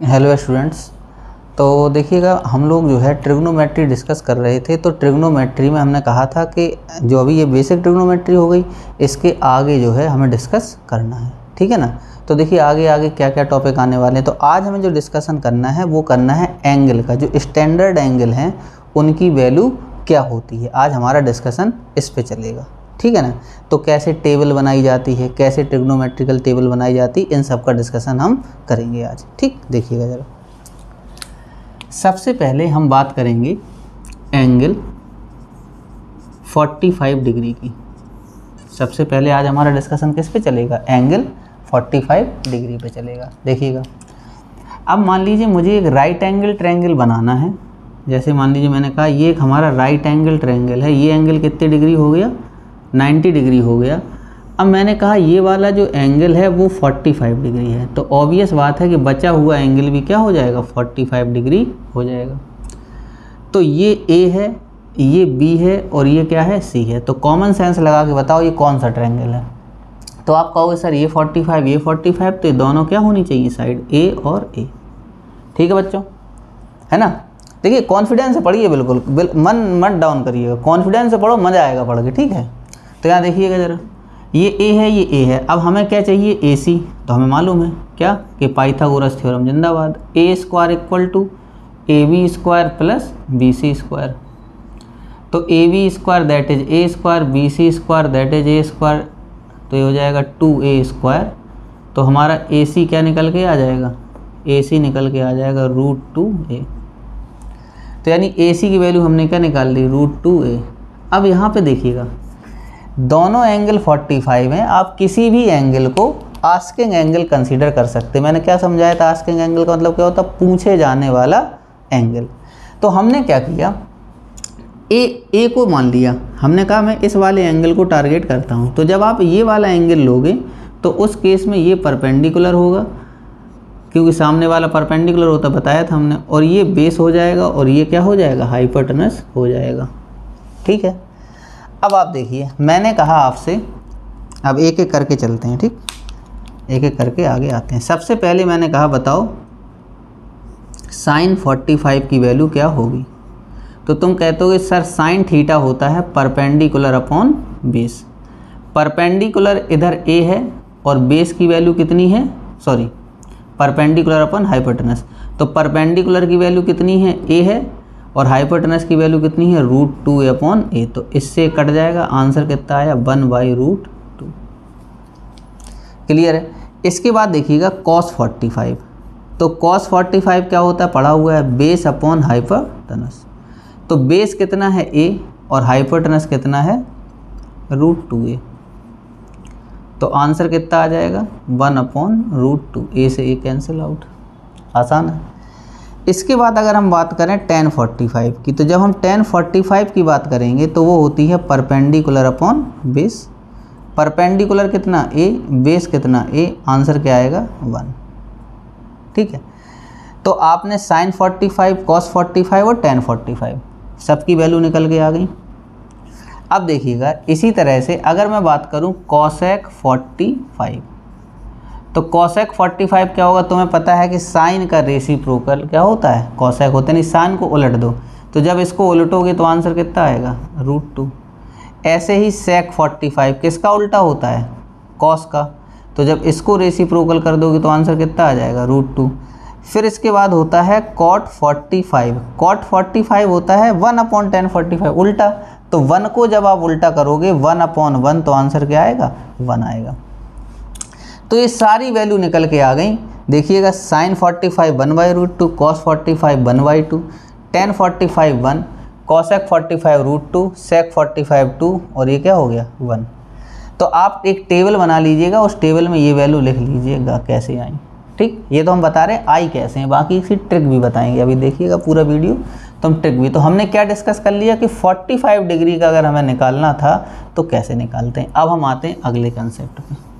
Hello students. तो देखिएगा, हम लोग जो है ट्रिग्नोमेट्री डिस्कस कर रहे थे। तो ट्रिग्नोमेट्री में हमने कहा था कि जो अभी ये बेसिक ट्रिग्नोमेट्री हो गई, इसके आगे जो है हमें डिस्कस करना है, ठीक है ना। तो देखिए आगे आगे क्या क्या टॉपिक आने वाले हैं। तो आज हमें जो डिस्कशन करना है वो करना है एंगल का। जो स्टैंडर्ड एंगल हैं उनकी वैल्यू क्या होती है, आज हमारा डिस्कशन इस पे चलेगा, ठीक है ना। तो कैसे टेबल बनाई जाती है, कैसे ट्रिग्नोमेट्रिकल टेबल बनाई जाती है, इन सब का डिस्कशन हम करेंगे आज, ठीक। देखिएगा ज़रा, सबसे पहले हम बात करेंगे एंगल 45 डिग्री की। सबसे पहले आज हमारा डिस्कशन किस पे चलेगा, एंगल 45 डिग्री पे चलेगा। देखिएगा, अब मान लीजिए मुझे एक राइट एंगल ट्रायंगल बनाना है। जैसे मान लीजिए मैंने कहा ये एक हमारा राइट एंगल ट्रायंगल है। ये एंगल कितने डिग्री हो गया, 90 डिग्री हो गया। अब मैंने कहा ये वाला जो एंगल है वो 45 डिग्री है। तो ऑब्वियस बात है कि बचा हुआ एंगल भी क्या हो जाएगा, 45 डिग्री हो जाएगा। तो ये ए है, ये बी है और ये क्या है, सी है। तो कॉमन सेंस लगा के बताओ ये कौन सा ट्रायंगल है। तो आप कहोगे सर ये 45 ये 45, तो ये दोनों क्या होनी चाहिए साइड, ए और ए, ठीक है बच्चों, है ना। देखिए कॉन्फिडेंस से पढ़िए, बिल्कुल मन मत डाउन करिएगा, कॉन्फिडेंस से पढ़ो, मज़ा आएगा पढ़ के, ठीक है। तो यहाँ देखिएगा ज़रा, ये ए है, ये ए है। अब हमें क्या चाहिए, ए सी। तो हमें मालूम है क्या कि पाइथागोरस थ्योरम जिंदाबाद, A square equal to A B square plus B C square. तो A B square that is A square, B C square that is A square. तो ये हो जाएगा 2a स्क्वायर। तो हमारा ए सी क्या निकल के आ जाएगा, ए सी निकल के आ जाएगा √2a। तो यानी ए सी की वैल्यू हमने क्या निकाल ली, √2a। अब यहाँ पे देखिएगा, दोनों एंगल 45 हैं। आप किसी भी एंगल को आस्किंग एंगल कंसीडर कर सकते हैं। मैंने क्या समझाया था, आस्किंग एंगल का मतलब क्या होता है, पूछे जाने वाला एंगल। तो हमने क्या किया, ए को मान लिया, हमने कहा मैं इस वाले एंगल को टारगेट करता हूँ। तो जब आप ये वाला एंगल लोगे तो उस केस में ये परपेंडिकुलर होगा, क्योंकि सामने वाला परपेंडिकुलर होता बताया था हमने, और ये बेस हो जाएगा और ये क्या हो जाएगा, हाइपोटेनस हो जाएगा, ठीक है। अब आप देखिए, मैंने कहा आपसे, अब एक एक करके चलते हैं, ठीक, एक एक करके आगे आते हैं। सबसे पहले मैंने कहा बताओ साइन 45 की वैल्यू क्या होगी। तो तुम कहते हो सर साइन थीटा होता है परपेंडिकुलर अपॉन बेस। परपेंडिकुलर इधर ए है और बेस की वैल्यू कितनी है, सॉरी परपेंडिकुलर अपॉन हाइपोटेनस। तो परपेंडिकुलर की वैल्यू कितनी है, ए है, और हाइपोटेनस की वैल्यू कितनी है, √2a अपॉन ए। तो इससे कट जाएगा, आंसर कितना आया, 1/√2। क्लियर है। इसके बाद देखिएगा cos 45। तो cos 45 क्या होता है, पढ़ा हुआ है, बेस अपॉन हाइपोटेनस। तो बेस कितना है a और हाइपोटेनस कितना है, √2a। तो आंसर कितना आ जाएगा, 1/√2। ए से a कैंसिल आउट, आसान है। इसके बाद अगर हम बात करें tan 45 की, तो जब हम tan 45 की बात करेंगे तो वो होती है परपेंडिकुलर अपॉन बेस। परपेंडिकुलर कितना a, बेस कितना a, आंसर क्या आएगा 1, ठीक है। तो आपने sin 45, cos 45 और tan 45 सबकी वैल्यू निकल के आ गई। अब देखिएगा इसी तरह से अगर मैं बात करूं cosec 45, तो cosec 45 क्या होगा, तुम्हें पता है कि साइन का रेसिप्रोकल क्या होता है, cosec होता है, नहीं साइन को उलट दो। तो जब इसको उलटोगे तो आंसर कितना आएगा, √2। ऐसे ही sec 45 किसका उल्टा होता है, cos का। तो जब इसको रेसिप्रोकल कर दोगे तो आंसर कितना आ जाएगा, √2। फिर इसके बाद होता है cot 45। cot 45 होता है 1/tan 45 उल्टा। तो 1 को जब आप उल्टा करोगे 1/1, तो आंसर क्या आएगा, 1 आएगा। तो ये सारी वैल्यू निकल के आ गई। देखिएगा sin 45 1/√2, cos 45 1/2, tan 45 1, cosec 45 √2, sec 45 2, और ये क्या हो गया 1। तो आप एक टेबल बना लीजिएगा, उस टेबल में ये वैल्यू लिख लीजिएगा कैसे आई, ठीक। ये तो हम बता रहे हैं आई कैसे हैं, बाकी इसकी ट्रिक भी बताएंगे। अभी देखिएगा पूरा वीडियो, तो हम ट्रिक भी, तो हमने क्या डिस्कस कर लिया कि 45 डिग्री का अगर हमें निकालना था तो कैसे निकालते हैं। अब हम आते हैं अगले कंसेप्ट पे।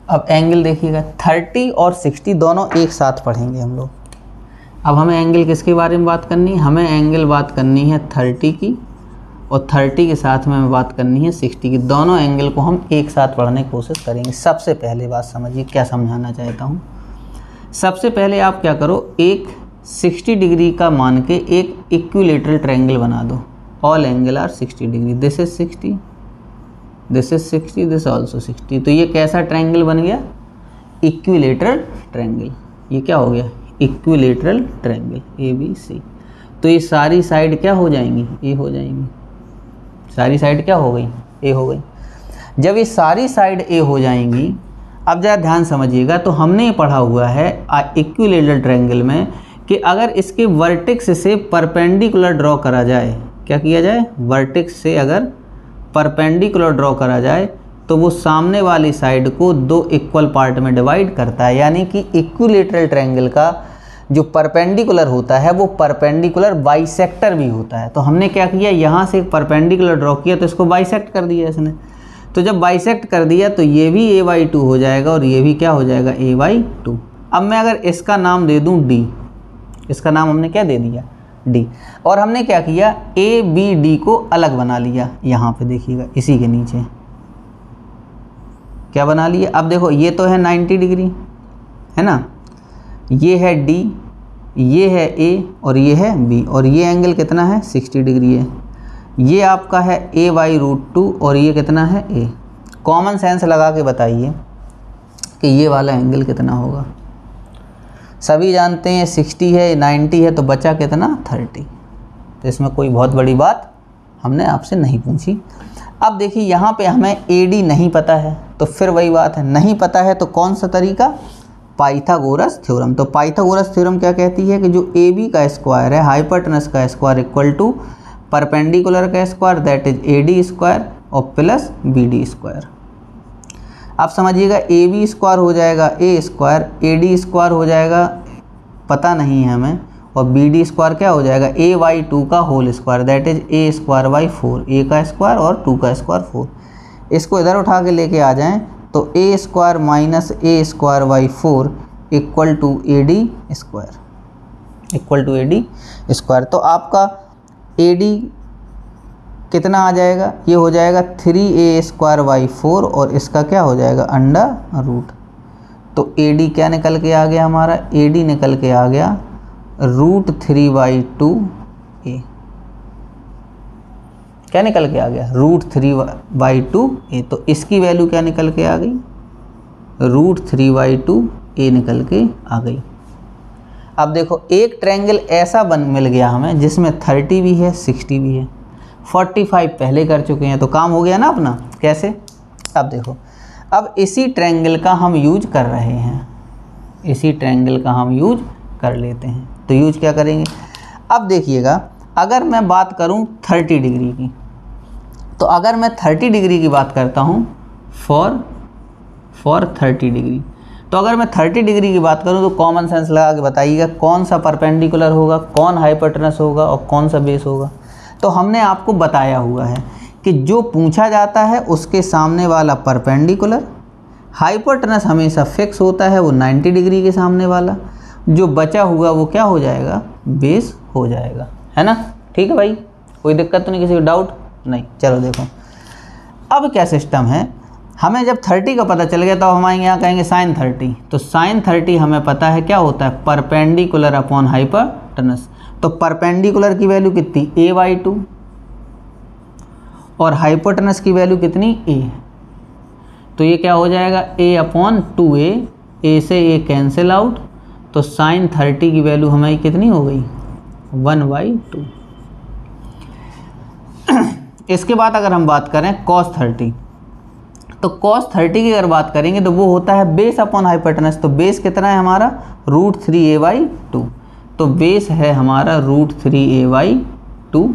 अब एंगल देखिएगा 30 और 60 दोनों एक साथ पढ़ेंगे हम लोग। अब हमें एंगल किसके बारे में बात करनी है, हमें एंगल बात करनी है 30 की, और 30 के साथ में हमें बात करनी है 60 की। दोनों एंगल को हम एक साथ पढ़ने की कोशिश करेंगे। सबसे पहले बात समझिए क्या समझाना चाहता हूँ। सबसे पहले आप क्या करो, एक 60 डिग्री का मान के एक इक्विलेटरल ट्रायंगल बना दो। All angle are 60 degree, this is 60, this is 60, this also 60। तो ये कैसा ट्रायंगल बन गया, इक्विलेटरल ट्रायंगल। ये क्या हो गया, इक्विलेटरल ट्रायंगल ABC। तो ये सारी साइड क्या हो जाएंगी, ए हो जाएंगी। सारी साइड क्या हो गई, ए हो गई। जब ये सारी साइड ए हो जाएंगी, अब ज़रा ध्यान समझिएगा, तो हमने ये पढ़ा हुआ है इक्विलेटरल ट्रायंगल में कि अगर इसके वर्टेक्स से परपेंडिकुलर ड्रॉ करा जाए, क्या किया जाए, वर्टेक्स से अगर परपेंडिकुलर ड्रॉ करा जाए तो वो सामने वाली साइड को दो इक्वल पार्ट में डिवाइड करता है। यानी कि इक्विलेटरल ट्रायंगल का जो परपेंडिकुलर होता है वो परपेंडिकुलर बाइसेक्टर भी होता है। तो हमने क्या किया, यहाँ से एक परपेंडिकुलर ड्रॉ किया तो इसको बाइसेक्ट कर दिया इसने। तो जब बाइसेक्ट कर दिया तो ये भी a/2 हो जाएगा और ये भी क्या हो जाएगा, a/2। अब मैं अगर इसका नाम दे दूँ d, इसका नाम हमने क्या दे दिया, d। और हमने क्या किया, ABD को अलग बना लिया। यहाँ पे देखिएगा इसी के नीचे क्या बना लिया। अब देखो ये तो है 90 डिग्री है ना, ये है D, ये है A और ये है B, और ये एंगल कितना है, 60 डिग्री है। ये आपका है a/√2 और ये कितना है a। कॉमन सेंस लगा के बताइए कि ये वाला एंगल कितना होगा। सभी जानते हैं 60 है, 90 है, तो बचा कितना, 30। तो इसमें कोई बहुत बड़ी बात हमने आपसे नहीं पूछी। अब देखिए यहाँ पे हमें AD नहीं पता है, तो फिर वही बात है, नहीं पता है तो कौन सा तरीका, पाइथागोरस थ्योरम। तो पाइथागोरस थ्योरम क्या कहती है कि जो AB का स्क्वायर है, हाइपोटेनस का स्क्वायर इक्वल टू परपेंडिकुलर का square, that is AD square और प्लस BD स्क्वायर। आप समझिएगा AB स्क्वायर हो जाएगा A स्क्वायर, AD स्क्वायर हो जाएगा पता नहीं है हमें, और BD स्क्वायर क्या हो जाएगा, a/2 का whole square, that is A square by 4, A का स्क्वायर और 2 का स्क्वायर 4। इसको इधर उठा के लेके आ जाएं तो A square minus A square by 4 equal to AD square, equal to AD square. तो आपका AD कितना आ जाएगा, ये हो जाएगा 3A स्क्वायर बाई 4 और इसका क्या हो जाएगा, अंडर रूट। तो AD क्या निकल के आ गया हमारा, AD निकल के आ गया √3/2A। क्या निकल के आ गया, √3/2A। तो इसकी वैल्यू क्या निकल के आ गई, √3/2A निकल के आ गई। अब देखो एक ट्रायंगल ऐसा मिल गया हमें जिसमें 30 भी है 60 भी है। 45 पहले कर चुके हैं तो काम हो गया ना अपना। कैसे, अब देखो, अब इसी ट्रायंगल का हम यूज कर रहे हैं, इसी ट्रायंगल का हम यूज कर लेते हैं। तो यूज क्या करेंगे, अब देखिएगा अगर मैं बात करूं 30 डिग्री की, तो अगर मैं 30 डिग्री की बात करता हूं फॉर 30 डिग्री, तो अगर मैं 30 डिग्री की बात करूं तो कॉमन सेंस लगा के बताइएगा कौन सा परपेंडिकुलर होगा, कौन हाइपोटेनस होगा और कौन सा बेस होगा। तो हमने आपको बताया हुआ है कि जो पूछा जाता है उसके सामने वाला परपेंडिकुलर, हाइपोटेनस हमेशा फिक्स होता है वो 90 डिग्री के सामने वाला, जो बचा हुआ वो क्या हो जाएगा, बेस हो जाएगा, है ना। ठीक है भाई, कोई दिक्कत तो नहीं, किसी को डाउट नहीं। चलो देखो अब क्या सिस्टम है, हमें जब 30 का पता चल गया तो हमारे यहाँ कहेंगे sin 30। तो sin 30 हमें पता है क्या होता है, परपेंडिकुलर अपॉन हाइपोटेनस। तो परपेंडिकुलर की वैल्यू कितनी, a/2 और हाइपोटेनस की वैल्यू कितनी, a। तो ये क्या हो जाएगा, a/2a, a से a कैंसिल आउट, तो sin 30 की वैल्यू हमारी कितनी हो गई, 1/2। इसके बाद अगर हम बात करें cos 30, तो cos 30 की अगर बात करेंगे तो वो होता है बेस अपॉन हाइपोटेनस। तो बेस कितना है हमारा, √3a/2। तो बेस है हमारा √3a/2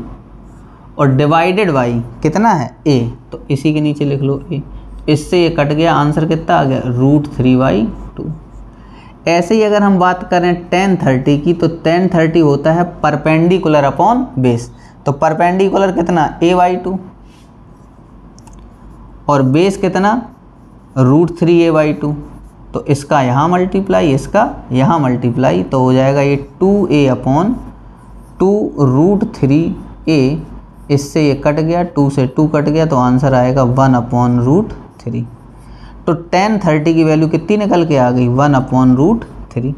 और डिवाइडेड बाई कितना है, a। तो इसी के नीचे लिख लो a। इससे ये कट गया, आंसर कितना आ गया, √3/2। ऐसे ही अगर हम बात करें tan 30 की, तो tan 30 होता है परपेंडिकुलर अपॉन बेस। तो परपेंडिकुलर कितना, a/2 और बेस कितना, √3a/2। तो इसका यहाँ मल्टीप्लाई, इसका यहाँ मल्टीप्लाई, तो हो जाएगा ये 2a अपॉन 2√3a, इससे ये कट गया, 2 से 2 कट गया, तो आंसर आएगा 1/√3। तो tan 30 की वैल्यू कितनी निकल के आ गई, 1/√3।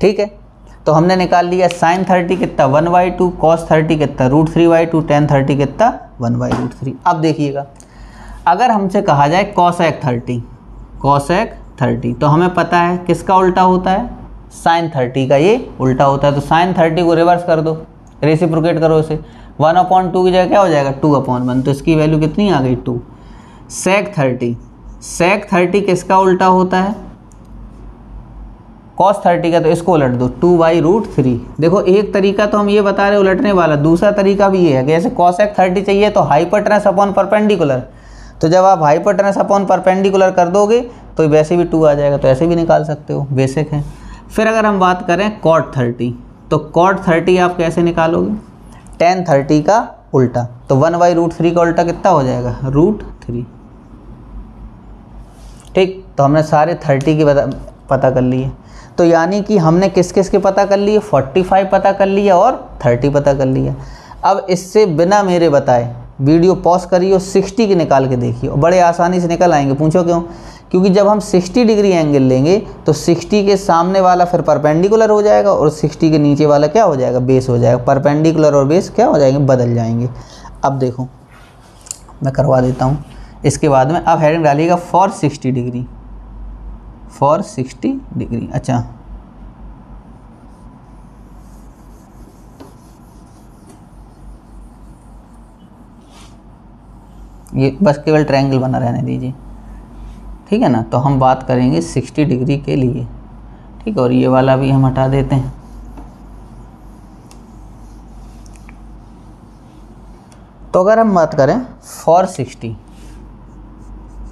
ठीक है, तो हमने निकाल लिया sin 30 कितना 1/2, cos 30 कितना √3/2, tan 30 कितना 1/√3। अब देखिएगा, अगर हमसे कहा जाए cosec 30, तो हमें पता है किसका उल्टा होता है, sin 30 का ये उल्टा होता है। तो sin 30 को रिवर्स कर दो, रेसिप्रोकेट करो इसे, 1/2 की जगह क्या हो जाएगा 2/1, तो इसकी वैल्यू कितनी आ गई 2। sec 30 किसका उल्टा होता है, cos 30 का, तो इसको उलट दो 2/√3। देखो एक तरीका तो हम ये बता रहे उलटने वाला, दूसरा तरीका भी ये है कि जैसे cosec 30 चाहिए तो हाइपोटेनस अपॉन परपेंडिकुलर, तो जब आप हाइपोटेनस अपॉन परपेंडिकुलर कर दोगे तो वैसे भी 2 आ जाएगा, तो ऐसे भी निकाल सकते हो, बेसिक है। फिर अगर हम बात करें cot 30, तो cot 30 आप कैसे निकालोगे, tan 30 का उल्टा, तो 1/√3 का उल्टा कितना हो जाएगा √3। ठीक, तो हमने सारे 30 की पता कर लिए। तो यानी कि हमने किस किस के पता कर लिए, 45 पता कर लिया और 30 पता कर लिया। अब इससे बिना मेरे बताए वीडियो पॉज करिए और 60 के निकाल के देखिए, और बड़े आसानी से निकल आएंगे। पूछो क्यों, क्योंकि जब हम 60 डिग्री एंगल लेंगे तो 60 के सामने वाला फिर परपेंडिकुलर हो जाएगा और 60 के नीचे वाला क्या हो जाएगा, बेस हो जाएगा। परपेंडिकुलर और बेस क्या हो जाएंगे, बदल जाएंगे। अब देखो मैं करवा देता हूँ इसके बाद में। अब हेडिंग डालिएगा फॉर 60 डिग्री, फॉर 60 डिग्री। अच्छा, ये बस केवल ट्रायंगल बना रहने दीजिए, ठीक है ना। तो हम बात करेंगे 60 डिग्री के लिए, ठीक है, और ये वाला भी हम हटा देते हैं। तो अगर हम बात करें फॉर 60,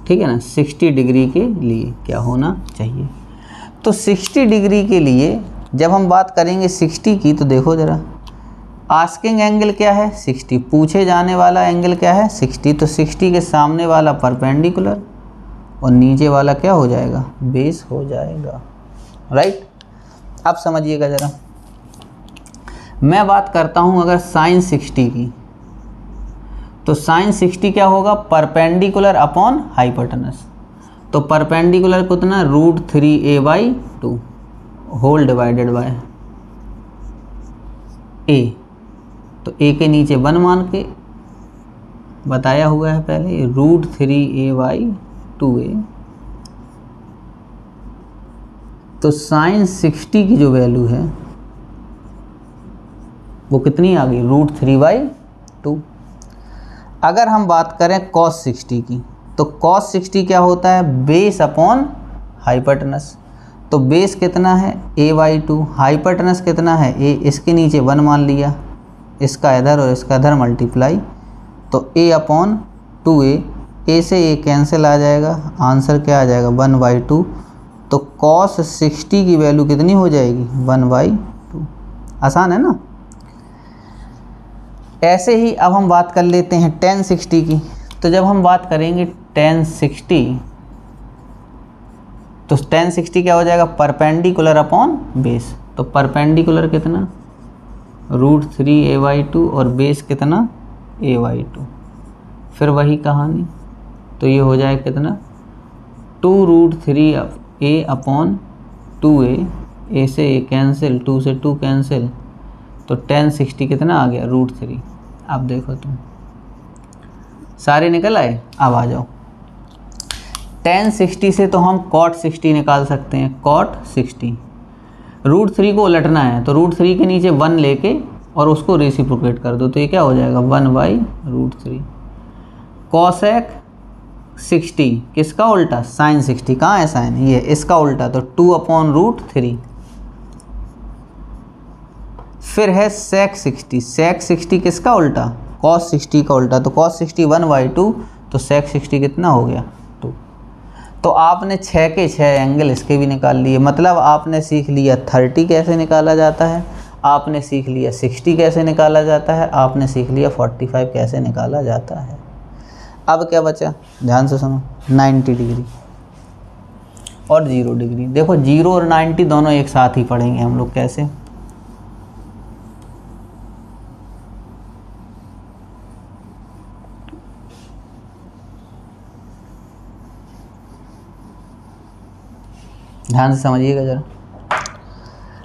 ठीक है ना, 60 डिग्री के लिए क्या होना चाहिए, तो 60 डिग्री के लिए जब हम बात करेंगे 60 की, तो देखो ज़रा, आस्किंग एंगल क्या है 60, पूछे जाने वाला एंगल क्या है 60, तो 60 के सामने वाला परपेंडिकुलर और नीचे वाला क्या हो जाएगा, बेस हो जाएगा, राइट। अब समझिएगा ज़रा, मैं बात करता हूँ अगर sin 60 की, तो sin 60 क्या होगा, परपेंडिकुलर अपॉन हाइपोटेनस। तो परपेंडिकुलर कितना √3a/2 whole divided by a, तो a के नीचे 1 मान के बताया हुआ है पहले, √3a/2a। तो sin 60 की जो वैल्यू है वो कितनी आ गई, √3/2। अगर हम बात करें cos 60 की, तो cos 60 क्या होता है, बेस अपॉन हाइपोटेनस। तो बेस कितना है a/2, हाइपोटेनस कितना है a, इसके नीचे 1 मान लिया, इसका इधर और इसका इधर मल्टीप्लाई, तो a/2a, a से a कैंसिल आ जाएगा, आंसर क्या आ जाएगा 1/2। तो cos 60 की वैल्यू कितनी हो जाएगी 1/2। आसान है ना। ऐसे ही अब हम बात कर लेते हैं tan 60 की। तो जब हम बात करेंगे tan 60, तो tan 60 क्या हो जाएगा, परपेंडिकुलर अपॉन बेस। तो परपेंडिकुलर कितना √3a/2 और बेस कितना a/2। फिर वही कहानी, तो ये हो जाएगा कितना 2√3a/2a, a से a कैंसिल, 2 से 2 कैंसिल, तो tan 60 कितना आ गया √3। अब देखो तुम सारे निकल आए। अब आ जाओ, tan 60 से तो हम cot 60 निकाल सकते हैं, cot 60। √3 को उलटना है, तो √3 के नीचे 1 लेके और उसको रेसिप्रोकेट कर दो, तो ये क्या हो जाएगा 1/√3। cosec 60 किसका उल्टा, sin 60, कहाँ है sin, ये इसका उल्टा, तो 2/√3। फिर है sec 60, sec 60 किसका उल्टा, cos 60 का उल्टा, तो cos 60 1/2, तो sec 60 कितना हो गया 2। तो आपने 6 के 6 एंगल इसके भी निकाल लिए। मतलब आपने सीख लिया 30 कैसे निकाला जाता है, आपने सीख लिया 60 कैसे निकाला जाता है, आपने सीख लिया 45 कैसे निकाला जाता है। अब क्या बचा, ध्यान से सुनो, 90 डिग्री। और 0 डिग्री। देखो 0 और 90 दोनों एक साथ ही पढ़ेंगे हम लोग। कैसे? ध्यान से समझिएगा जरा।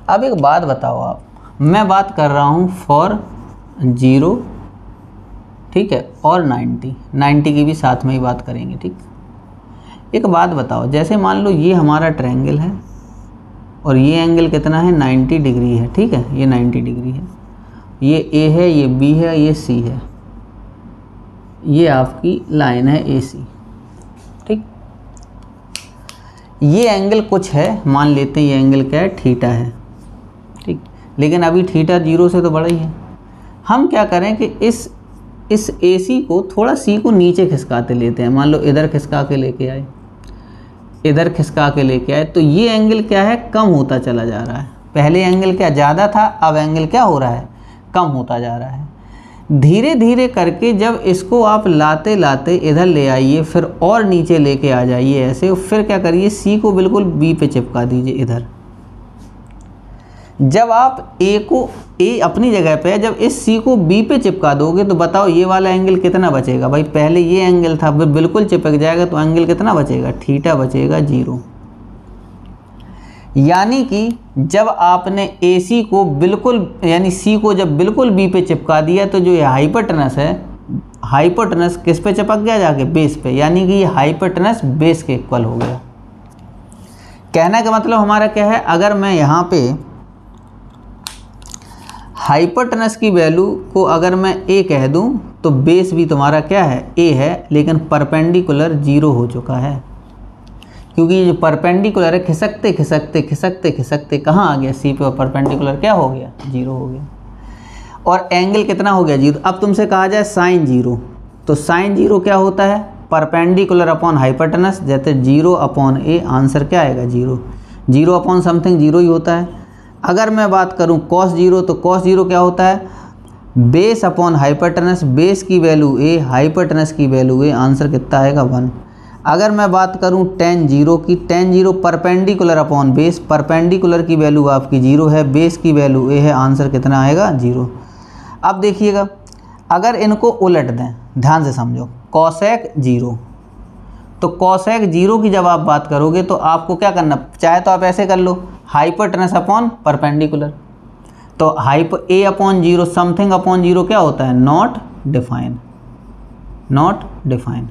अब एक बात बताओ आप, मैं बात कर रहा हूँ फॉर 0, ठीक है, और 90 की भी साथ में ही बात करेंगे, ठीक। एक बात बताओ, जैसे मान लो ये हमारा ट्रायंगल है और ये एंगल कितना है, 90 डिग्री है, ठीक है, ये 90 डिग्री है, ये ए है, ये बी है, ये सी है, ये आपकी लाइन है ए सी, ठीक। ये एंगल कुछ है, मान लेते हैं ये एंगल क्या है, थीटा है, ठीक। लेकिन अभी थीटा 0 से तो बड़ा ही है। हम क्या करें कि इस ए सी को थोड़ा सी को नीचे खिसकाते लेते हैं। मान लो इधर खिसका के लेके आए, इधर खिसका के लेके आए, तो ये एंगल क्या है, कम होता चला जा रहा है। पहले एंगल क्या ज़्यादा था, अब एंगल क्या हो रहा है, कम होता जा रहा है। धीरे धीरे करके जब इसको आप लाते लाते इधर ले आइए, फिर और नीचे लेके आ जाइए ऐसे, फिर क्या करिए, सी को बिल्कुल बी पे चिपका दीजिए इधर। जब आप ए को, ए अपनी जगह पे है, जब इस सी को बी पे चिपका दोगे तो बताओ ये वाला एंगल कितना बचेगा। भाई पहले ये एंगल था, बिल्कुल चिपक जाएगा तो एंगल कितना बचेगा, थीटा बचेगा 0। यानी कि जब आपने ए सी को बिल्कुल, यानी सी को जब बिल्कुल बी पे चिपका दिया, तो जो ये हाइपोटेनस है, हाइपोटेनस किस पे चिपक गया, जाके बेस पे, यानी कि ये हाइपोटेनस बेस के इक्वल हो गया। कहने का मतलब हमारा क्या है, अगर मैं यहाँ पे हाइपोटेनस की वैल्यू को अगर मैं ए कह दूं, तो बेस भी तुम्हारा क्या है, ए है, लेकिन परपेंडिकुलर 0 हो चुका है, क्योंकि ये जो परपेंडिकुलर है खिसकते खिसकते खिसकते खिसकते कहाँ आ गया, सी पे, और परपेंडिकुलर क्या हो गया, 0 हो गया। और एंगल कितना हो गया, 0। अब तुमसे कहा जाए साइन 0, तो साइन 0 क्या होता है, परपेंडिकुलर अपॉन हाइपोटेनस, जैसे 0 अपॉन ए, आंसर क्या आएगा 0। 0 अपॉन समथिंग 0 ही होता है। अगर मैं बात करूं कॉस 0, तो कॉस 0 क्या होता है, बेस अपॉन हाइपोटेनस, बेस की वैल्यू ए, हाइपोटेनस की वैल्यू ए, आंसर कितना आएगा 1। अगर मैं बात करूं tan 0 की, tan 0 perpendicular upon base, perpendicular की वैल्यू आपकी 0 है, बेस की वैल्यू ए है, आंसर कितना आएगा 0। अब देखिएगा, अगर इनको उलट दें, ध्यान से समझो, कॉसेक 0, तो कॉसेक 0 की जब आप बात करोगे तो आपको क्या करना, चाहे तो आप ऐसे कर लो, हाइपोटेनस अपॉन परपेंडिकुलर, तो ए अपॉन 0 समथिंग अपॉन 0 क्या होता है, नॉट डिफाइन, नॉट डिफाइन।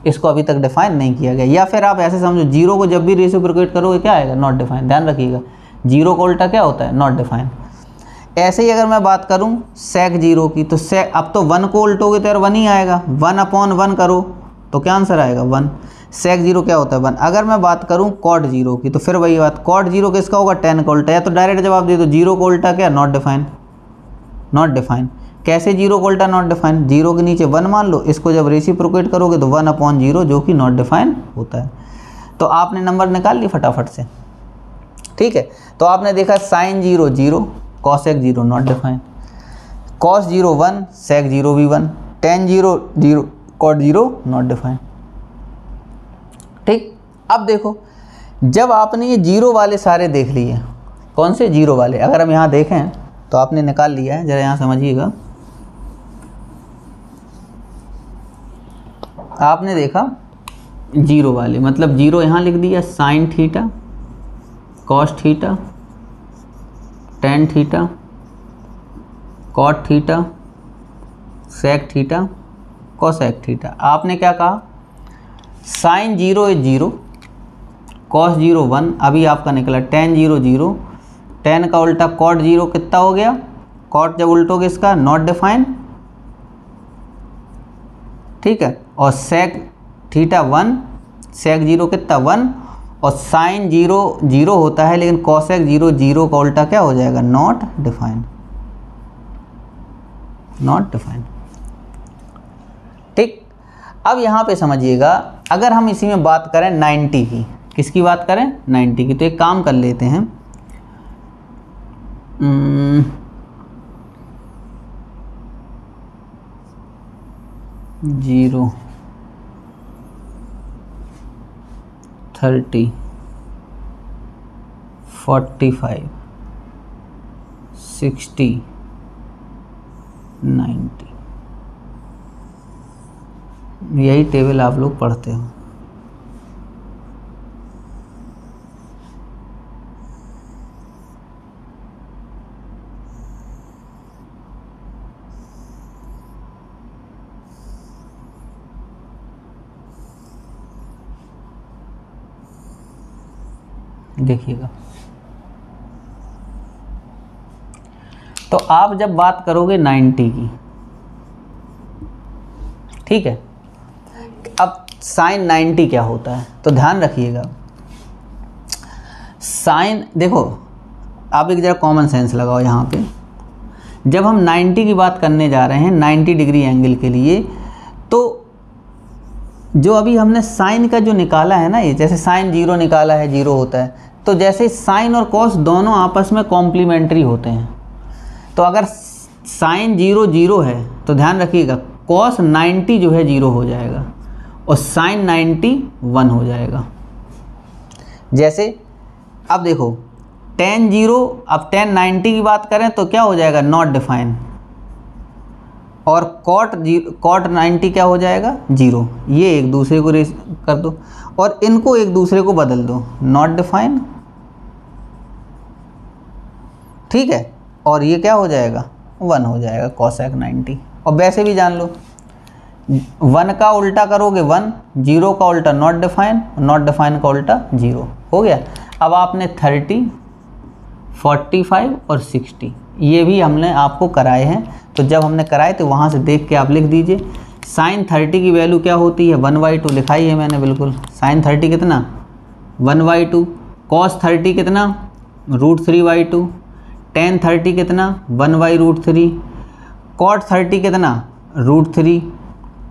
इसको अभी तक डिफाइन नहीं किया गया। या फिर आप ऐसे समझो, 0 को जब भी रेसिप्रोकेट करोगे क्या आएगा, नॉट डिफाइन। ध्यान रखिएगा, 0 का उल्टा क्या होता है, नॉट डिफाइन। ऐसे ही अगर मैं बात करूं सेक 0 की, तो सेक, अब तो 1 को उल्टोगे तो यार 1 ही आएगा, 1 अपॉन 1 करो तो क्या आंसर आएगा 1। सेक 0 क्या होता है 1। अगर मैं बात करूं कॉट 0 की, तो फिर वही बात, कॉट 0 किसका होगा, tan का उल्टा। या तो डायरेक्ट जवाब दे दो, 0 का उल्टा क्या, नॉट डिफाइन, नॉट डिफाइन। कैसे 0 का उल्टा नॉट डिफाइन, 0 के नीचे 1 मान लो, इसको जब रेसिप्रोकेट करोगे तो 1 अपॉन 0 जो कि नॉट डिफाइन होता है। तो आपने नंबर निकाल ली फटाफट से, ठीक है। तो आपने देखा sine 0 0, cosec 0 not define, cos 0 1, sec 0 भी 1, tan 0 0, कॉट 0 नॉट डिफाइन, ठीक। अब देखो, जब आपने ये 0 वाले सारे देख लिए, कौन से 0 वाले, अगर हम यहाँ देखें तो आपने निकाल लिया है, जरा यहाँ समझिएगा। आपने देखा 0 वाले, मतलब 0 यहाँ लिख दिया, sine theta, cos theta, tan theta, cot theta, sec theta, cosec theta. आपने क्या कहा, साइन 0 इज 0, कॉस 0 1, अभी आपका निकला tan 0 0, tan का उल्टा कॉट 0 कितना हो गया, कॉट जब उल्टोगे इसका नॉट डिफाइन, ठीक है। और सेक थीटा 1, सेक 0 कितना 1, और साइन 0 0 होता है, लेकिन कॉसेक 0 0 का उल्टा क्या हो जाएगा, नॉट डिफाइन, नॉट डिफाइन, ठीक। अब यहाँ पे समझिएगा, अगर हम इसी में बात करें 90 की, किसकी बात करें, 90 की, तो एक काम कर लेते हैं, 0 30 45, 60, 90, यही टेबल आप लोग पढ़ते हो। देखिएगा, तो आप जब बात करोगे 90 की, ठीक है, अब साइन 90 क्या होता है तो ध्यान रखिएगा। साइन देखो, आप एक जरा कॉमन सेंस लगाओ यहाँ पे। जब हम 90 की बात करने जा रहे हैं 90 डिग्री एंगल के लिए, तो जो अभी हमने साइन का जो निकाला है ना, ये जैसे साइन 0 निकाला है, 0 होता है, तो जैसे साइन और कॉस दोनों आपस में कॉम्प्लीमेंट्री होते हैं। तो अगर साइन 0 0 है तो ध्यान रखिएगा कॉस 90 जो है 0 हो जाएगा और साइन 90 1 हो जाएगा। जैसे अब देखो tan 0, अब tan 90 की बात करें तो क्या हो जाएगा, नॉट डिफाइन, और cot 90 क्या हो जाएगा, 0। ये एक दूसरे को कर दो और इनको एक दूसरे को बदल दो, नॉट डिफाइन, ठीक है, और ये क्या हो जाएगा, 1 हो जाएगा cosec 90। और वैसे भी जान लो 1 का उल्टा करोगे 1, 0 का उल्टा नॉट डिफाइन, नॉट डिफाइन का उल्टा 0 हो गया। अब आपने 30, 45 और 60 ये भी हमने आपको कराए हैं, तो जब हमने कराए तो वहाँ से देख के आप लिख दीजिए। साइन 30 की वैल्यू क्या होती है, 1/2 लिखाई है मैंने बिल्कुल। साइन 30 कितना, 1/2। कॉस 30 कितना, √3/2। tan 30 कितना, 1/√3। कॉट 30 कितना, √3।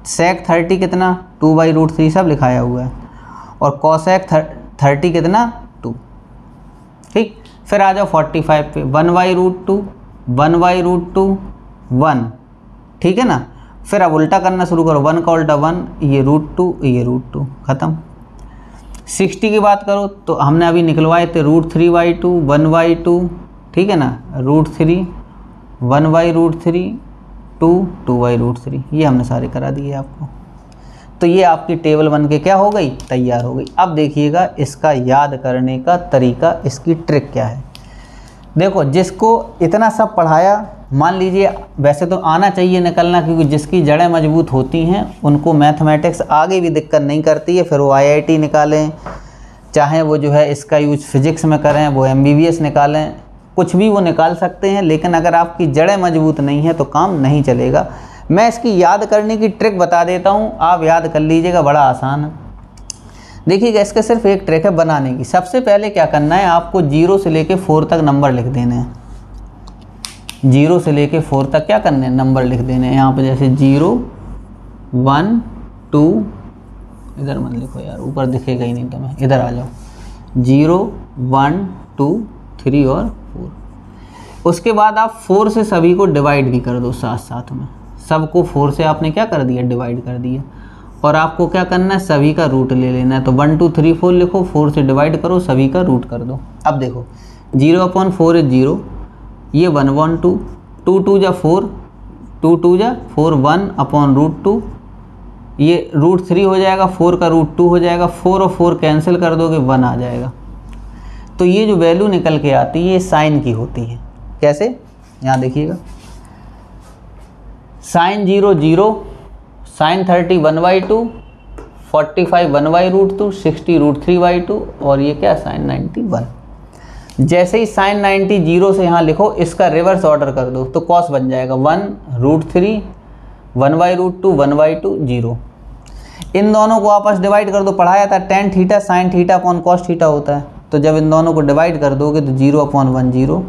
sec 30 कितना, 2/√3, सब लिखाया हुआ है। और cosec 30 कितना, 2। ठीक, फिर आ जाओ 45 पे, 1/√2, 1/√2, 1, ठीक है ना। फिर अब उल्टा करना शुरू करो, 1 का उल्टा 1, ये √2, ये √2, ख़त्म। 60 की बात करो तो हमने अभी निकलवाए थे √3/2, 1/2, ठीक है ना, √3, 1/√3, 2, 2/√3, ये हमने सारे करा दिए आपको। तो ये आपकी टेबल बन के क्या हो गई, तैयार हो गई। अब देखिएगा इसका याद करने का तरीका, इसकी ट्रिक क्या है। देखो, जिसको इतना सब पढ़ाया, मान लीजिए वैसे तो आना चाहिए निकलना, क्योंकि जिसकी जड़ें मजबूत होती हैं उनको मैथमेटिक्स आगे भी दिक्कत नहीं करती है। फिर वो IIT निकालें, चाहे वो जो है इसका यूज फिजिक्स में करें, वो MBBS निकालें, कुछ भी वो निकाल सकते हैं। लेकिन अगर आपकी जड़ें मजबूत नहीं है तो काम नहीं चलेगा। मैं इसकी याद करने की ट्रिक बता देता हूँ, आप याद कर लीजिएगा, बड़ा आसान है। देखिएगा, इसका सिर्फ एक ट्रिक है बनाने की। सबसे पहले क्या करना है, आपको 0 से लेके 4 तक नंबर लिख देने हैं। 0 से लेके 4 तक क्या करने हैं, नंबर लिख देने हैं। यहाँ पे जैसे 0, 1, 2, इधर मत लिखो यार, ऊपर दिखेगा ही नहीं तुम्हें, इधर आ जाओ। 0, 1, 2, 3 और 4। उसके बाद आप 4 से सभी को डिवाइड भी कर दो, साथ साथ में सबको 4 से आपने क्या कर दिया, डिवाइड कर दिया। और आपको क्या करना है, सभी का रूट ले लेना है। तो 1, 2, 3, 4 लिखो, 4 से डिवाइड करो, सभी का रूट कर दो। अब देखो 0/4 इज 0, ये 1/2, 2 2 जा 4, 2 2 जा 4, 1/√2, ये √3 हो जाएगा, 4 का √2 हो जाएगा, 4 और 4 कैंसिल कर दोगे, 1 आ जाएगा। तो ये जो वैल्यू निकल के आती है ये साइन की होती है। कैसे, यहाँ देखिएगा, साइन 0 0, साइन 30 1/2, 45 1/√2, 60 √3/2 और ये क्या, साइन 90 1। जैसे ही साइन 90 0 से यहाँ लिखो, इसका रिवर्स ऑर्डर कर दो तो कॉस बन जाएगा 1 √3, 1/√2, 1/2, 0। इन दोनों को आपस डिवाइड कर दो, पढ़ाया था tan theta sine theta upon cos theta होता है। तो जब इन दोनों को डिवाइड कर दोगे तो 0/1 0,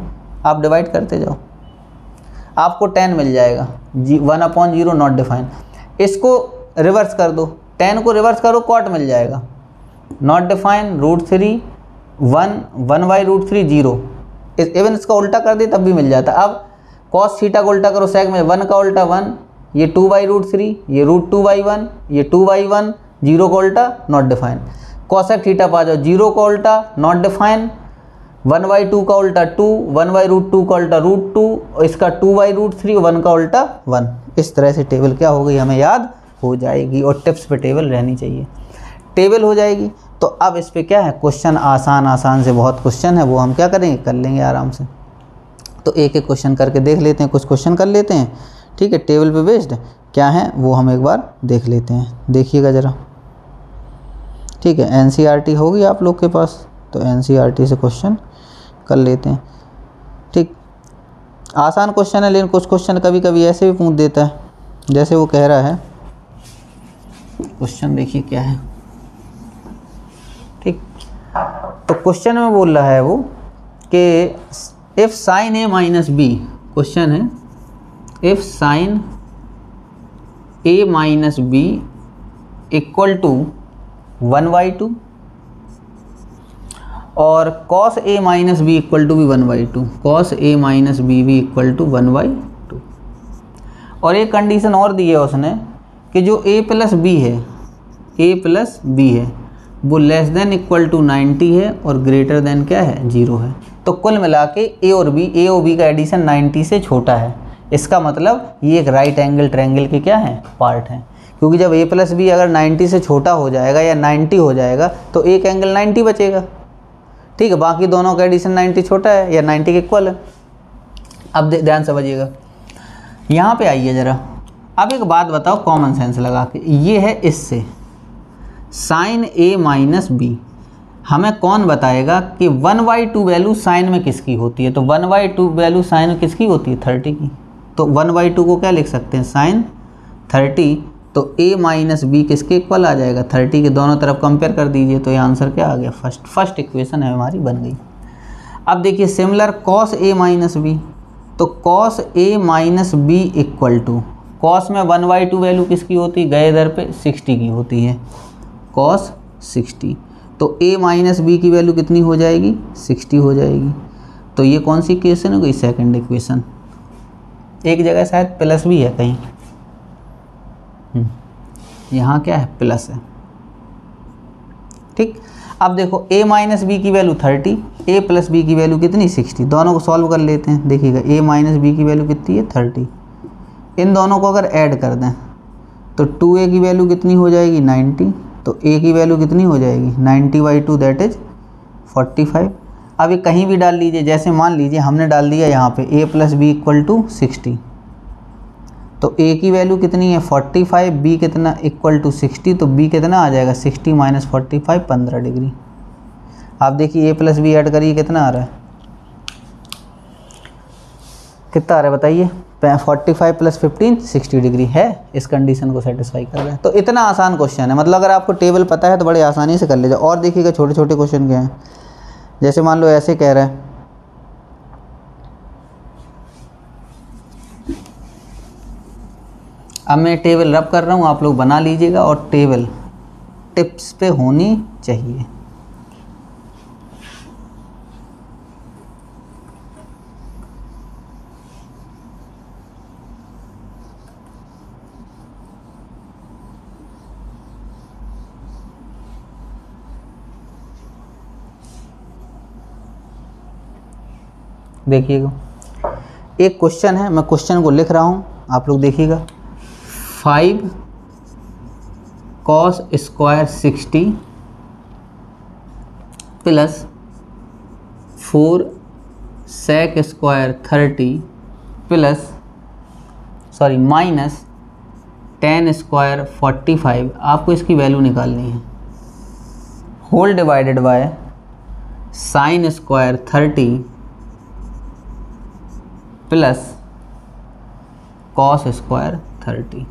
आप डिवाइड करते जाओ, आपको tan मिल जाएगा, 1/0 नॉट डिफाइन। इसको रिवर्स कर दो, tan को रिवर्स करो, कॉट मिल जाएगा, नॉट डिफाइन, √3, 1, 1/√3 0। इवन इसका उल्टा कर दे तब भी मिल जाता। अब कॉस थीटा को उल्टा करो, सेक में 1 का उल्टा 1, ये 2/√3, ये √2/1, ये 2/1, 0 का उल्टा नॉट डिफाइन। कॉसेक थीटा पा जाओ, 0 का उल्टा नॉट डिफाइन, 1/2 का उल्टा 2, 1/√2 का उल्टा √2, इसका 2/√3, 1 का उल्टा 1। इस तरह से टेबल क्या हो गई, हमें याद हो जाएगी, और टिप्स पे टेबल रहनी चाहिए, टेबल हो जाएगी। तो अब इस पे क्या है, क्वेश्चन आसान से बहुत क्वेश्चन है, वो हम क्या करेंगे, कर लेंगे आराम से। तो एक एक क्वेश्चन करके देख लेते हैं, कुछ क्वेश्चन कर लेते हैं, ठीक है, टेबल पे बेस्ड क्या है वो हम एक बार देख लेते हैं, देखिएगा ज़रा, ठीक है। एनसीईआरटी होगी आप लोग के पास, तो एनसीईआरटी से क्वेश्चन कर लेते हैं, ठीक। आसान क्वेश्चन है, लेकिन कुछ क्वेश्चन कभी कभी ऐसे भी पूछ देता है, जैसे वो कह रहा है, क्वेश्चन देखिए क्या है, ठीक। तो क्वेश्चन में बोल रहा है वो कि if sine A minus B, question है if sine A minus B equal to 1/2 और cos A minus B equal to भी 1/2, कॉस ए माइनस बी भी इक्वल टू 1/2। और एक कंडीशन और दी है उसने कि जो a प्लस बी है, a प्लस बी है, वो लेस देन इक्वल टू 90 है और ग्रेटर देन क्या है, 0 है। तो कुल मिला के a और b का एडिशन 90 से छोटा है। इसका मतलब ये एक राइट एंगल ट्रायंगल के क्या है, पार्ट है, क्योंकि जब a प्लस बी अगर 90 से छोटा हो जाएगा या 90 हो जाएगा तो एक एंगल 90 बचेगा, ठीक है, बाकी दोनों का एडिशन 90 छोटा है या 90 के इक्वल है। अब ध्यान समझिएगा, यहाँ पे आइए ज़रा, अब एक बात बताओ कॉमन सेंस लगा के, ये है इससे साइन ए माइनस बी, हमें कौन बताएगा कि 1/2 वैल्यू साइन में किसकी होती है, तो 1/2 वैल्यू साइन में किसकी होती है, 30 की। तो 1/2 को क्या लिख सकते हैं, साइन 30, तो a माइनस बी किसके इक्वल आ जाएगा, 30 के दोनों तरफ कंपेयर कर दीजिए, तो ये आंसर क्या आ गया, फर्स्ट इक्वेशन है हमारी बन गई। अब देखिए similar cos A minus B, तो cos A minus B equal to, cos में 1/2 वैल्यू किसकी होती है, गए इधर पे 60 की होती है, कॉस 60, तो a माइनस बी की वैल्यू कितनी हो जाएगी, 60 हो जाएगी। तो ये कौन सी इक्वेशन हो गई, सेकंड इक्वेशन। एक जगह शायद प्लस भी है कहीं, यहाँ क्या है, प्लस है, ठीक। अब देखो a माइनस बी की वैल्यू 30, a प्लस बी की वैल्यू कितनी, 60, दोनों को सॉल्व कर लेते हैं। देखिएगा a माइनस बी की वैल्यू कितनी है, 30, इन दोनों को अगर ऐड कर दें तो 2a की वैल्यू कितनी हो जाएगी, 90, तो a की वैल्यू कितनी हो जाएगी, 90/2 दैट इज 45। अब ये कहीं भी डाल लीजिए, जैसे मान लीजिए हमने डाल दिया यहाँ पे a plus B equal to 60, तो a की वैल्यू कितनी है 45, b कितना इक्वल टू 60, तो b कितना आ जाएगा 60 माइनस 45, 15 डिग्री। आप देखिए a प्लस बी ऐड करिए कितना आ रहा है, कितना आ रहा है बताइए, 45 प्लस 15 60 डिग्री है, इस कंडीशन को सेटिस्फाई कर रहा है। तो इतना आसान क्वेश्चन है, मतलब अगर आपको टेबल पता है तो बड़े आसानी से कर ले जाओ। और देखिएगा छोटे छोटे क्वेश्चन क्या हैं, जैसे मान लो ऐसे कह रहा है, अब मैं टेबल रब कर रहा हूँ, आप लोग बना लीजिएगा, और टेबल टिप्स पे होनी चाहिए। देखिएगा एक क्वेश्चन है, मैं क्वेश्चन को लिख रहा हूँ, आप लोग देखिएगा। 5 cos square 60 plus 4 sec square 30 plus minus 10 square 45, आपको इसकी वैल्यू निकालनी है, whole divided by sine square 30 plus cos square 30,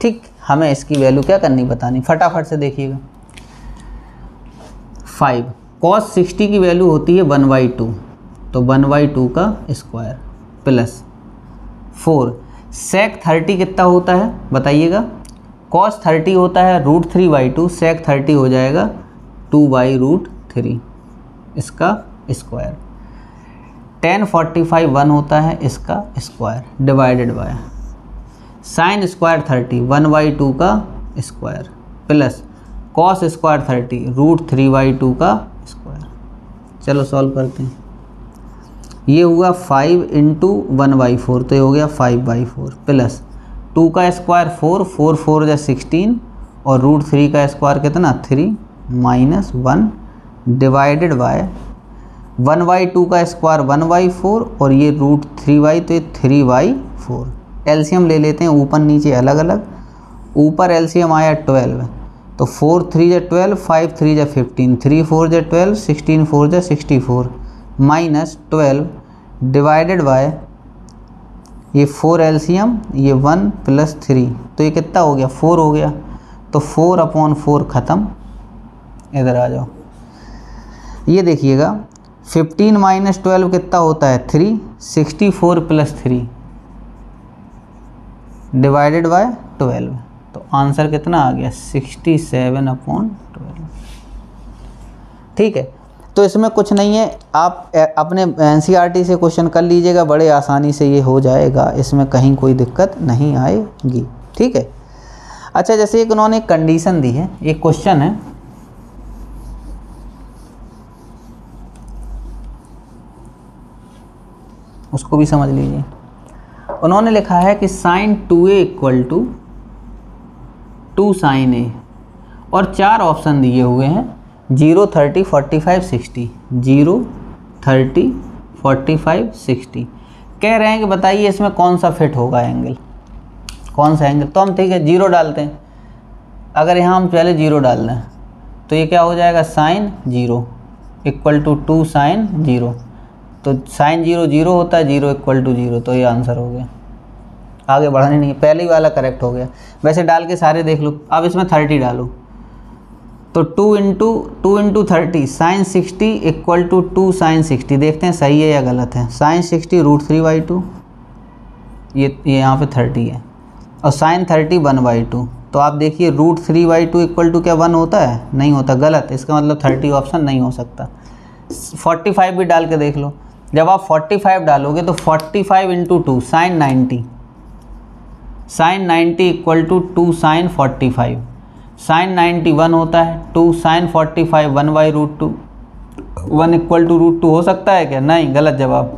ठीक। हमें इसकी वैल्यू क्या करनी, बतानी, फटाफट से देखिएगा। 5 cos 60 की वैल्यू होती है 1/2, तो 1/2 का स्क्वायर प्लस 4 sec 30 कितना होता है बताइएगा, cos 30 होता है √3/2, sec 30 हो जाएगा 2/√3, इसका स्क्वायर। 10 45 1 होता है, इसका square divided by sine square 30 1/2 का स्क्वायर प्लस कॉस स्क्वायर 30 √3/2 का स्क्वायर। चलो सॉल्व करते हैं। ये हुआ 5 × 1/4 तो ये हो गया 5/4 प्लस 2 का स्क्वायर 4 4 4 जा 16 और √3 का स्क्वायर कितना 3 माइनस 1 डिवाइडेड बाय 1/2 का स्क्वायर 1/4 और ये √3/, तो ये 3/4। एलसीएम ले लेते हैं ऊपर नीचे अलग अलग। ऊपर एलसीएम आया 12 तो 4 3 जा 12 5 3 जा 15 3 4 जा 12 16 4 जा 64 माइनस 12 डिवाइडेड बाय ये 4 एलसीएम ये 1 + 3 तो ये कितना हो गया 4 हो गया। तो 4/4 ख़त्म। इधर आ जाओ, ये देखिएगा 15 - 12 कितना होता है 3 64 + 3 डिवाइडेड बाय 12 तो आंसर कितना आ गया 67/12। ठीक है, तो इसमें कुछ नहीं है, आप अपने एनसीईआरटी से क्वेश्चन कर लीजिएगा, बड़े आसानी से ये हो जाएगा, इसमें कहीं कोई दिक्कत नहीं आएगी। ठीक है। अच्छा, जैसे एक उन्होंने कंडीशन दी है, एक क्वेश्चन है, उसको भी समझ लीजिए। उन्होंने लिखा है कि sin 2a = 2 sin a और 4 ऑप्शन दिए हुए हैं 0 30 45 60 0 30 45 60। कह रहे हैं कि बताइए इसमें कौन सा फिट होगा एंगल, कौन सा एंगल। तो हम ठीक है 0 डालते हैं। अगर यहाँ हम पहले 0 डाल दें तो ये क्या हो जाएगा sin 0 = 2 sin 0। तो sin 0 0 होता है, 0 = 0, तो ये आंसर हो गया। आगे बढ़ाने नहीं, पहले ही वाला करेक्ट हो गया। वैसे डाल के सारे देख लो। अब इसमें 30 डालो तो 2 × 30 sin 60 = 2 sin 60। देखते हैं सही है या गलत है। sin 60 √3/2 ये यहाँ पे 30 है और sin 30 1/2। तो आप देखिए √3/2 = क्या 1 होता है, नहीं होता, गलत। इसका मतलब 30 ऑप्शन नहीं हो सकता। 45 भी डाल के देख लो। जब आप 45 डालोगे तो 45 × 2 sin 90 = 2 sin 45। sin 90 1 होता है, 2 sin 45 1/√2 1 = √2 हो सकता है क्या, नहीं, गलत जवाब।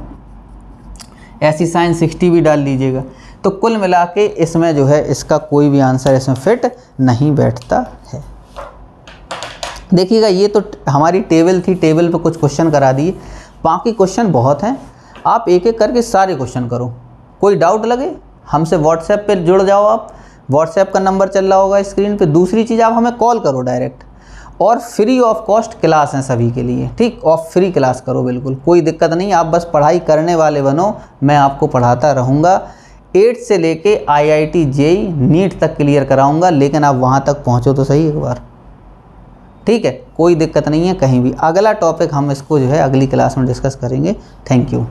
ऐसी sin 60 भी डाल लीजिएगा। तो कुल मिला के इसमें जो है इसका कोई भी आंसर इसमें फिट नहीं बैठता है। देखिएगा, ये तो हमारी टेबल थी, टेबल पे कुछ क्वेश्चन करा दिए, बाकी क्वेश्चन बहुत हैं। आप एक एक करके सारे क्वेश्चन करो। कोई डाउट लगे हमसे व्हाट्सएप पे जुड़ जाओ। आप व्हाट्सएप का नंबर चल रहा होगा स्क्रीन पे। दूसरी चीज़, आप हमें कॉल करो डायरेक्ट, और फ्री ऑफ कॉस्ट क्लास हैं सभी के लिए। ठीक, ऑफ फ्री क्लास करो, बिल्कुल कोई दिक्कत नहीं। आप बस पढ़ाई करने वाले बनो, मैं आपको पढ़ाता रहूँगा। 8 से लेके IIT JEE नीट तक क्लियर कराऊँगा, लेकिन आप वहाँ तक पहुँचो तो सही एक बार। ठीक है, कोई दिक्कत नहीं है कहीं भी। अगला टॉपिक हम इसको जो है अगली क्लास में डिस्कस करेंगे। Thank you.